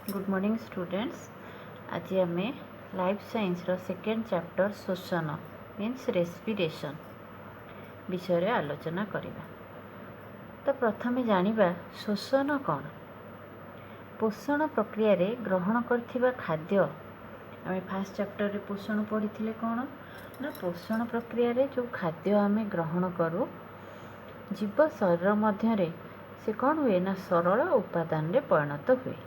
Good morning students. आज आम life science रो सेकेंड चैप्टर शोषण मीन्स रेस्पिरेशन विषय आलोचना करिबा। तो प्रथमे जानिबा शोषण कौन। पोषण प्रक्रिया रे ग्रहण करथिबा खाद्य आम फास्ट चैप्टर रे पोषण पढ़ी कौन ना पोषण प्रक्रिया रे जो खाद्य आम ग्रहण करूँ जीव शरीर मध्य रे से कौन हुए ना सरल उपादान रे परिणत हुए।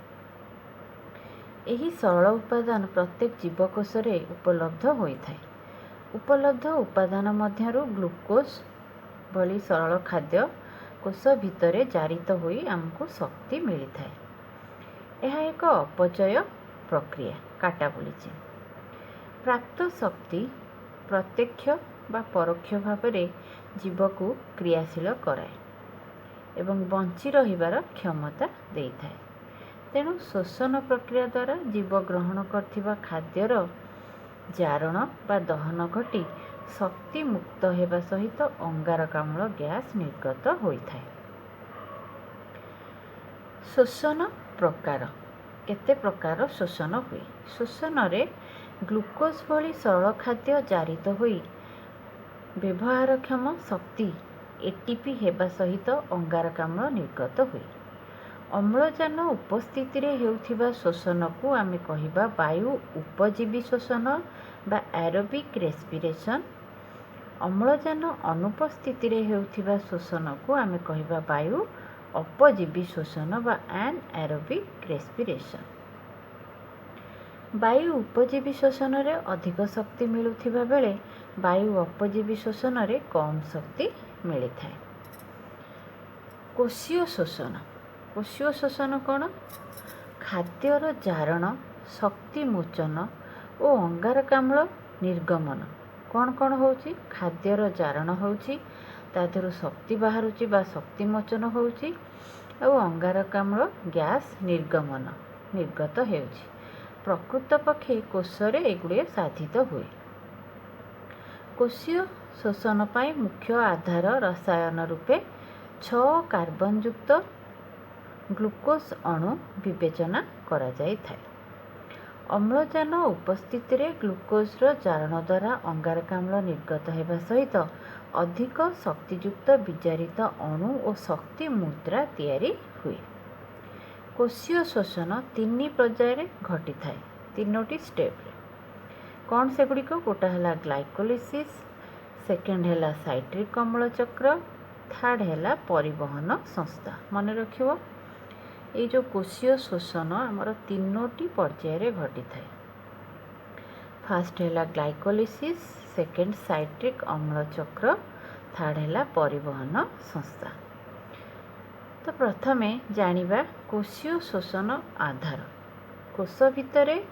यही सरल उपादान प्रत्येक जीवकोश रे उपलब्ध होइथाय। उपलब्ध उपादान मध्यरु ग्लूकोज भली सरल खाद्य कोश भितरे जारित होई आमको शक्ति मिलिथाय। यह एक अपचय प्रक्रिया काटाबोलीची प्राप्त शक्ति प्रत्यक्ष बा परोक्ष भाव रे जीव को क्रियाशील कराए एवं बंची रहिबार क्षमता देइथाय। तेणु शोषण प्रक्रिया द्वारा जीव ग्रहण करथिबा खाद्यर जारण बा दहन घटी शक्ति मुक्त हेबा सहित अंगारकाम्ल गैस निर्गत होइथाय। शोषण प्रकार केते प्रकार शोषण हुए। शोषण रे ग्लूकोज भली सरल खाद्य जारित होई व्यवहारक्षम शक्ति एटीपी हेबा सहित अंगारकाम्ल निर्गत हुए। अम्लजान उपस्थिति रे हेउथिबा शोषण को आमे कहिबा वायु उपजीवी शोषण बा एरोबिक रेस्पिरेशन। अम्लजान अनुपस्थिति रे हेउथिबा शोषण को आमे कहिबा वायु अपजीवी शोषण बा एनाएरोबिक रेस्पिरेशन। वायु उपजीवी शोषण रे अधिक शक्ति मिलुथिबा बेले वायु अपजीवी शोषण रे कम शक्ति मिलिथाय। कोशीय शोषण। कोशीय शोषण कौन खाद्यर जारण शक्ति मोचन और अंगारकाम्ल निर्गमन कौन कौन होची। खाद्यर जारण होची तादर शक्ति बाहरुची बा शक्ति मोचन होची और अंगारकाम्ल गैस निर्गमन निर्गत हेउची। प्रकृत पक्षे कोशरे एगुड़े साधित हुए। कोशीय शोषण पाई मुख्य आधार रसायन रूपे 6 कार्बन युक्त ग्लूकोज अणु विवेचना करा जाई थाए। अम्लजान उपस्थिति रे ग्लूकोज रो जारण द्वारा अंगारकाम्ल निर्गत हेबा सहित अधिक शक्तियुक्त विजारित अणु और शक्ति मुद्रा तैयारी हुए। कोशीय शोषण 3 पर्याय घटी थाए 3टी स्टेप रे। कौन से गुड़िक गोटा है ग्लाइकोलिसिस, सेकेंड है साइट्रिक अम्ल चक्र, थर्ड है परिवहन संस्था। मन रखियो ये जो कोशीय शोषण आमर 3टी पर्याय घटी थाए। फास्ट है ग्लाइकोलिसिस, सेकेंड साइट्रिक अम्ल चक्र, थर्ड है परिवहन संस्था। तो प्रथमे जानिबा कोशीय शोषण आधार। कोश भितरे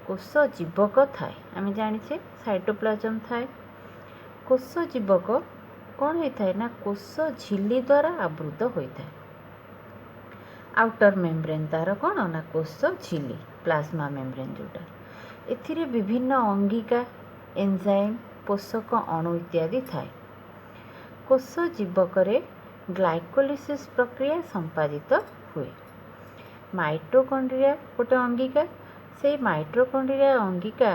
कोश जीवक थाए आम जानिछे साइटोप्लाज्म थाए। कोश जीवक कौन होता है ना कोश झिल्ली द्वारा आवृत होता है। आउटर मेम्ब्रेन तार कौन ना कोश झिल्ली प्लाज्मा मेम्ब्रेन जोटा एथिरे विभिन्न अंगिका एंजाइम पोषक अणु इत्यादि थाए। कोश जीवक रे ग्लाइकोलिसिस प्रक्रिया संपादित हुए। माइटोकॉन्ड्रिया गोटे अंगिका से माइटोकॉन्ड्रिया अंगिका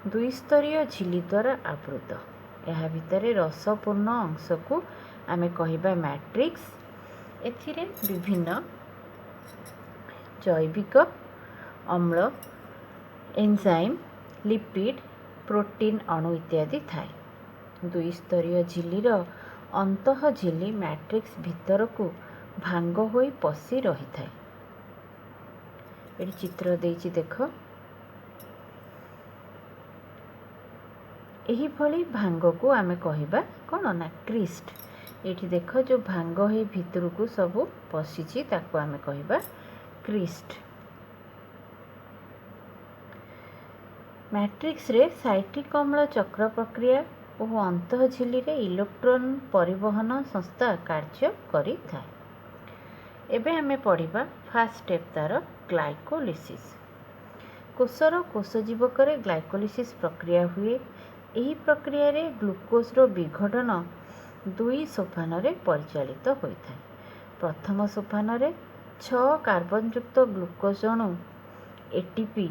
2 स्तरीय झिल्ली द्वारा आवृत। यह भितरे रसपूर्ण अंश को आमे कहिबा मैट्रिक्स। एथिरे विभिन्न जैविक अम्ल एंजाइम लिपिड प्रोटीन अणु इत्यादि थाए। 2 स्तरीय झिल्लीर अंतः झिल्ली मैट्रिक्स भितर को भांग होई पसी रही थाए। एटी चित्र देइछि देख। एही भली भांग को आमे कहिबा कौन ना क्रिस्ट। एठी देख जो भांग हे भितर को सब पशिछि ताको आमे कहिबा क्रिस्ट। मैट्रिक्स रे साइट्रिक अम्ल चक्र प्रक्रिया और अंतः झिल्ली रे इलेक्ट्रॉन परिवहन संस्था कार्य करि थाए। एबे आमे पढ़िबा फर्स्ट स्टेप तार ग्लाइकोलिसिस। कोशर कोश जीवक रे ग्लाइकोलिसिस प्रक्रिया हुए। यही प्रक्रिया रे ग्लूकोज रो विघटन 2 सोपान रे परिचालित होता है। प्रथम सोपान रे 6 कार्बनयुक्त ग्लूकोज अणु एटीपी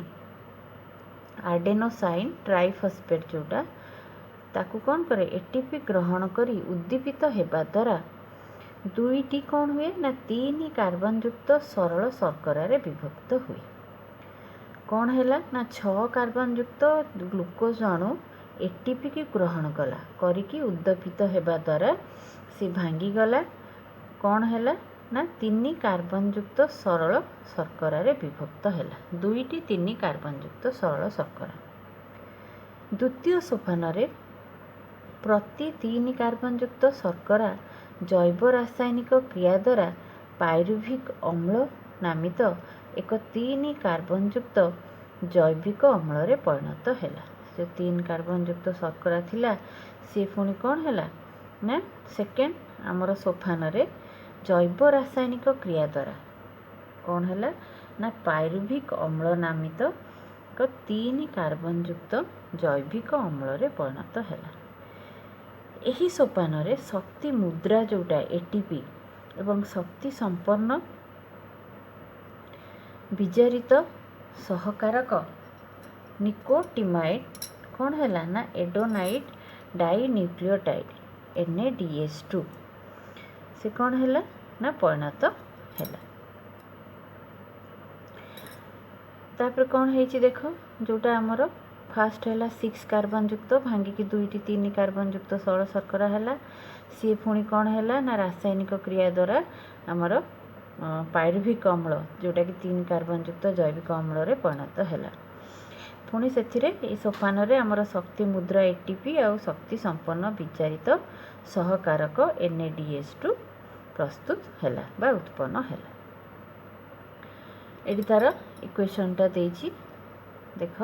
आडेनोसाइन ट्राइफस्फेट जोटा ताकू कौन करे एटीपी ग्रहण करी उद्दीपित हेबा द्वारा दुईटी कौन हुए ना 3 कार्बनयुक्त सरल शर्करा रे विभक्त हुए। कौन है ना 6 कार्बनयुक्त ग्लूकोज अणु एटीपी की ग्रहण कला करिकी उद्दीपित हेबा द्वारा सी भांगी गला कौन है ना 3 कार्बनयुक्त सरल शर्करा रे विभक्त है दुईटी 3 कार्बनयुक्त सरल शर्करा। द्वितीय सोपान रे प्रति 3 कार्बनयुक्त शर्करा जैव रासायनिक क्रिया द्वारा पायरुभिक अम्ल नामित एक 3 कार्बनयुक्त जैविक अम्ल रे परिणत है। जो 3 कार्बनयुक्त शर्करा थिला सी पुणी कौन है ना सेकेंड आमर सोफान रे जैव रासायनिक क्रिया द्वारा कौन है ना पायरुभिक अम्ल नामित एक 3 कार्बनयुक्त जैविक अम्ल रे परिणत है। यही सोपान रे शक्ति मुद्रा जोटा एटीपी एवं शक्ति संपन्न विजारित सहकारक निकोटिमाइड कौन है ना एडोनाइड डाइन्यूक्लियोटाइड NADH2 से कौन है ना परिणत है। तापर कौन है देख जोटा आमर फास्ट है 6 कार्बनयुक्त भांगिकी दुईटी 3 कार्बनयुक्त सरल शर्करा है सी पुणी कौन है ना रासायनिक क्रिया द्वारा आमर पायरुभिक अम्ल जोटा कि 3 कार्बनयुक्त जैविक अम्ल रे परिणत है। पुणी से सोपान रे आमर शक्ति मुद्रा एटीपी आ शक्ति संपन्न विचारित सहकारक NADH2 प्रस्तुत है बा उत्पन्न है। एटी तार इक्वेशनटा देछि देख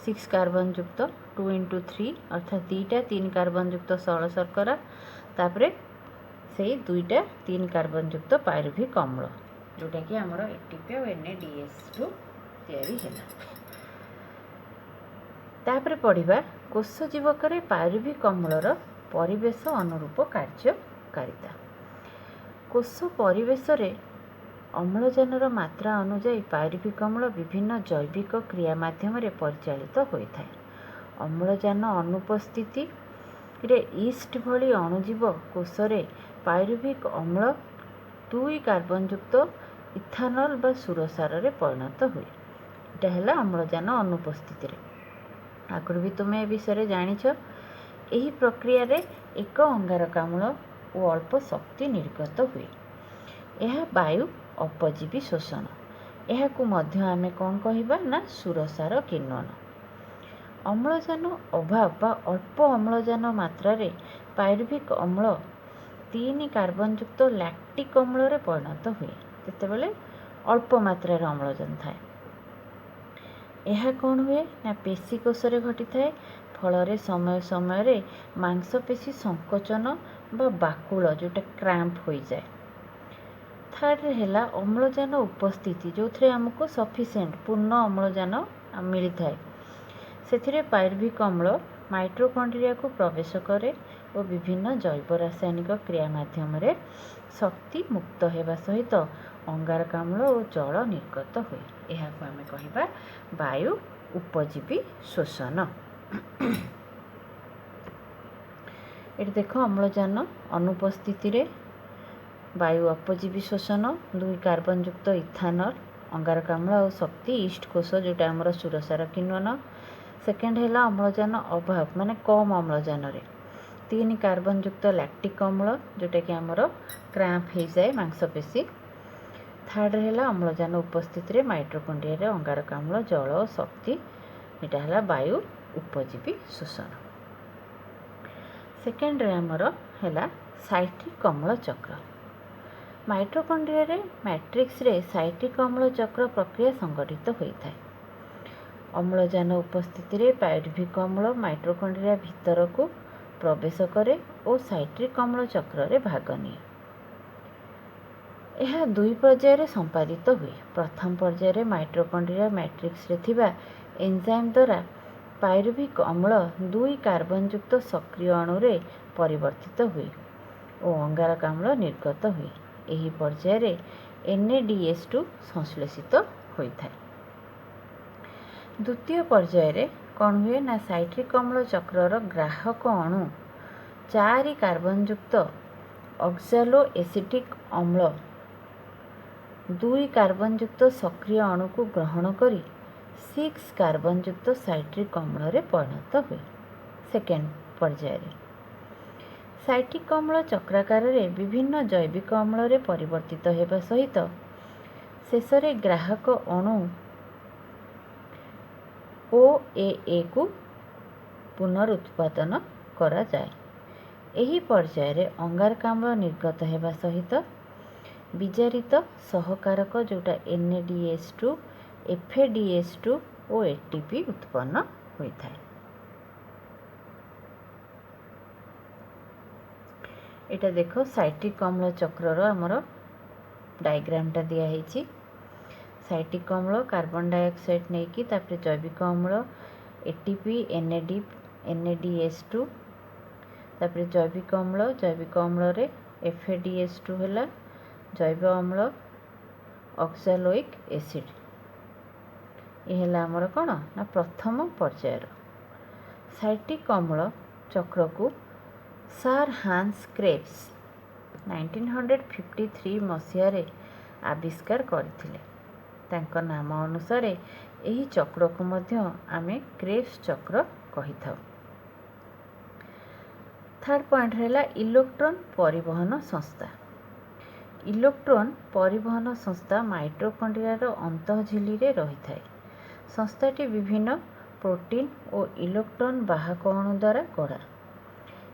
6 कार्बनयुक्त 2 into 3 अर्थात दुईटा 3 कार्बनयुक्त सरल शर्करा तापरे से दुईटा 3 कार्बनयुक्त पायरुभिक अम्ल जोटा कि आमर एटीपी और NADH2 तैयारी है। तापरे पढ़िबा कोष जीवक पायरुभिक अम्लर परिवेश अनुरूप कार्यकारिता। कोष परिवेश रे अम्लजानर मात्रा अनुजाई पायरुभिक अम्ल विभिन्न जैविक क्रिया माध्यम रे परिचालित होता है। अम्लजान अनुपस्थिति रे ईस्ट भली अणुजीव कोष रे पायरुभिक अम्ल 2 कार्बनयुक्त इथानल बा सुरसार रे परिणत हुए। एटा है अम्लजान अनुपस्थिति रे। आगुरी भी तुम्हें ए विषय जानिछ। एही प्रक्रिया रे एक अंगारकाम्ल और अल्प शक्ति निर्गत हुए। यह वायु अपजीवी शोषण यह आमे कौन कहिबा ना सुरसार किण्वन। अम्लजान अभाव बा अल्प अम्लजान मात्रा रे पायरुभिक अम्ल 3 कार्बनयुक्त लैक्टिक अम्ल रे परिणत हुए जेतेबेले अल्प मात्रा रे अम्लजान थाए। यह कौन हुए ना पेशी कोष रे घटी थाए फल रे समय समय रे मांसपेशी संकोचन बा बाकुल जोटा क्रैम्प हो जाए। थर्ड है अम्लजान उपस्थिति जो थे आमको सफिशिएंट पूर्ण अम्लजान मिली थाए से पायरुभिक अम्ल माइटोकॉन्ड्रिया को प्रवेश करे और विभिन्न जैव रासायनिक क्रिया माध्यम रे शक्ति मुक्त होगा सहित अंगारकाम्ल और जल निर्गत हुए। यह आमे कहिबा वायु उपजीवी शोषण। ये देख अम्लजान अनुपस्थिति रे वायु अपजीवी शोषण 2 कार्बनयुक्त इथानल अंगारकाम्ल और शक्ति ईस्ट कोष जोटा आमर सुरसार किण्वन। सेकेंड है अम्लजान अभाव माने कम अम्लजान रे 3 कार्बनयुक्त लैक्टिक अम्ल जोटा कि आमर क्रैम्प हो जाए मांसपेशी। थर्ड है अम्लजान उपस्थिति रे माइटोकॉन्ड्रिया रे अंगारकाम्ल जल और शक्ति यहाँ है वायु उपजीवी शोषण। सेकेंड रे आमर है साइट्रिक अम्ल चक्र। माइटोकॉन्ड्रिया रे मैट्रिक्स रे साइट्रिक अम्ल चक्र प्रक्रिया संगठित होता है। अम्लजान उपस्थिति रे पायरुभिक अम्ल माइटोकॉन्ड्रिया भीतर को प्रवेश करे और साइट्रिक अम्ल चक्र रे भाग निए। यह 2 पर्याय रे संपादित हुए। प्रथम पर्याय रे माइटोकॉन्ड्रिया मैट्रिक्स रे थिबा एंजाइम द्वारा पायरुभिक अम्ल 2 कार्बनयुक्त सक्रिय अणु रे परिवर्तित हुए और अंगारकाम्ल निर्गत हुए। यही पर्याय रे NADH2 संश्लेषित होता है। द्वितीय पर्याय कौन हुए ना साइट्रिक अम्ल चक्रर ग्राहक अणु 4 कार्बन युक्त ऑक्सैलो एसिटिक अम्ल 2 कार्बन युक्त सक्रिय अणु को ग्रहण करी 6 कार्बन युक्त साइट्रिक अम्ल रे परिणत हुए। सेकेंड पर्याय साइट्रिक अम्ल चक्राकार रे विभिन्न जैविक अम्ल रे परिवर्तित होगा सहित शेष रे ग्राहक अणु OAA को पुनरुत्पादन करा जाए। एही पर्याय रे अंगारकाम्ल निर्गत होगा सहित विजारित सहकारक जोटा NADH2 FADH2 और ATP उत्पन्न होता है। एटा देखो साइट्रिक अम्ल चक्रर आमर डायग्रामटा दिया है। साइट्रिक अम्ल कार्बन डाइऑक्साइड नहीं कि तापर जैविक अम्ल ATP NADH2 तापर जैविक अम्ल रे FADH2 हैला जैव अम्ल ऑक्सैलोइक एसिड ये हैला आमर कौन ना प्रथम पर्यायर। साइट्रिक अम्ल चक्र को सर हांस क्रेब्स 1953 मसीह आविष्कार करथिले। तांको नाम अनुसार यही चक्र को मध्य आमे क्रेब्स चक्र कही थाउ। थर्ड पॉइंट हैला इलेक्ट्रॉन परिवहन संस्था। इलेक्ट्रॉन परिवहन संस्था माइटोकॉन्ड्रिया अंतःझिल्ली रे रही थाए। संस्थाटी विभिन्न प्रोटीन और इलेक्ट्रॉन वाहक अणु द्वारा गढ़ा।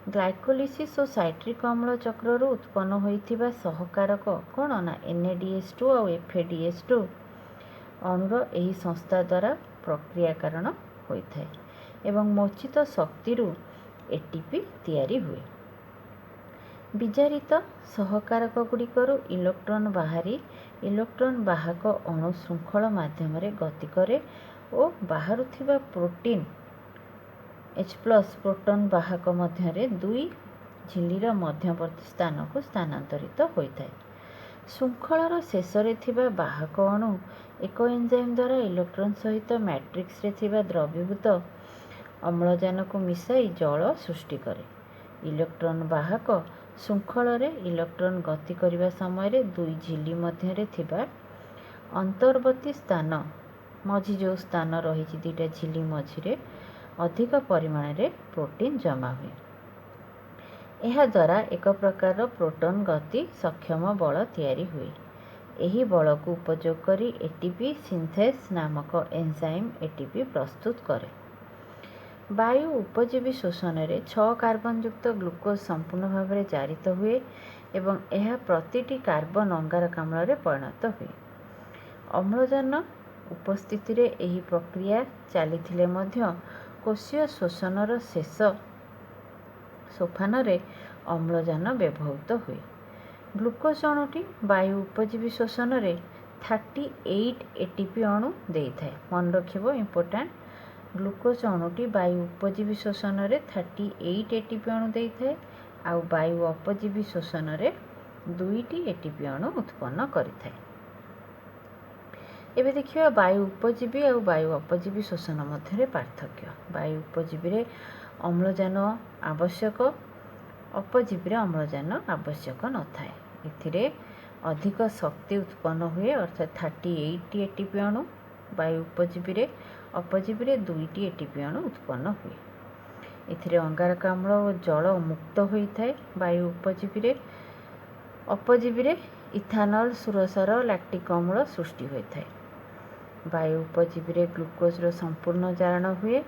ग्लाइकोलिसिस और साइट्रिक अम्ल चक्रर उत्पन्न होइथिबा सहकारक कौन ना NADH2 और FADH2 अणुर एही संस्था द्वारा प्रक्रिया कारण होइथाए एवं मोचित शक्ति ATP तैयारी हुए। विजारित सहकारक गुड़िकर इलेक्ट्रॉन बाहरी इलेक्ट्रॉन वाहक अणु श्रृंखल माध्यम गति करे और बाहरुथिबा प्रोटीन H+ प्रोटॉन वाहक मध्य 2 झिल्लीर मध्यवर्ती स्थान को स्थानांतरित होता है। श्रृंखलार शेष रे थिबा वाहक अणु एक एंजाइम द्वारा इलेक्ट्रॉन सहित मैट्रिक्स रे थिबा द्रवीभूत अम्लजान को मिसाई जल सृष्टि करे। इलेक्ट्रॉन वाहक श्रृंखल रे इलेक्ट्रॉन गति करने समय 2 झिल्ली मध्य थिबा अंतर्वर्ती स्थान मझी जो स्थान रही 2टा झिल्ली मझिरे अधिक परिमाण रे प्रोटीन जमा हुए। यह द्वारा एक प्रकार प्रोटॉन गति सक्षम बल तैयारी हुए। यही बल को उपयोग करी ATP सिंथेस नामक एंजाइम ATP प्रस्तुत करे। वायु उपजीवी शोषण रे 6 कार्बन युक्त ग्लूकोज संपूर्ण भाव में जारित हुए एवं यह प्रतिटी कार्बन अंगारकाम्ल रे परिणत हुए। अम्लजान उपस्थिति रे एही प्रक्रिया चलीथिले मध्य कोशीय शोषणर शेष सोपान रे अम्लजान व्यवहृत हुए। ग्लूकोज अणुटी वायु उपजीवी शोषण रे 38 ATP अणु देइथाए। मन रखिबो इम्पोर्टेंट ग्लूकोज अणुटी वायु उपजीवी शोषण रे 38 ATP अणु देइथाए आ वायु अपजीवी शोषण रे 2टी ATP अणु उत्पन्न करिथाए। एबे देखिए वायु उपजीवी और वायु अपजीवी शोषण मध्य पार्थक्य। वायु उपजीवी रे अम्लजान आवश्यक अपजीवी रे अम्लजान आवश्यक न थाए। एथिरे अधिक शक्ति उत्पन्न हुए अर्थात 38 ATP अणु वायु उपजीवी रे अपजीवी रे 2टी ATP अणु उत्पन्न हुए। एथिरे अंगारकाम्ल और जल मुक्त होइथाए। वायु उपजीवी रे अपजीवी रे इथानल सुरसार लैक्टिक अम्ल सृष्टि होइथाए। वायु उपजीवी रे ग्लूकोज रो संपूर्ण जारण हुए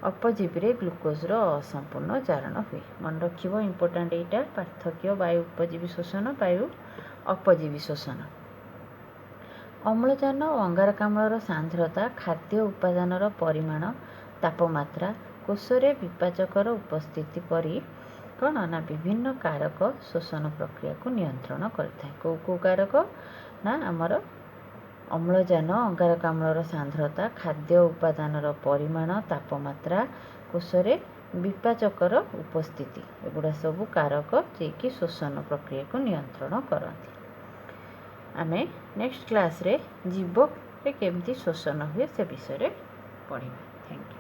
अपजीवी रे ग्लूकोज रो असंपूर्ण जारण हुए। मन रखिबो इम्पोर्टेंट एटा पार्थक्य वायु उपजीवी शोषण वायु अपजीवी शोषण। अम्लजान और अंगारकाम्लर सांद्रता खाद्य उपादानर परिमाण तापमात्रा कोशरे विपाचकर उपस्थिति परी कौन ना विभिन्न कारक शोषण प्रक्रिया को नियंत्रण करथाए। को कारक ना आमर अम्लजान अंगारकाम्लर सांद्रता खाद्य उपादानर परिमाण तापमात्रा कोशरे विपाचकर उपस्थिति एगुड़ा सबू कारक जे कि शोषण प्रक्रिया को नियंत्रण करती। आमे नेक्स्ट क्लास रे जीव रे केमती शोषण हुए से विषय पढ़िबा। Thank you.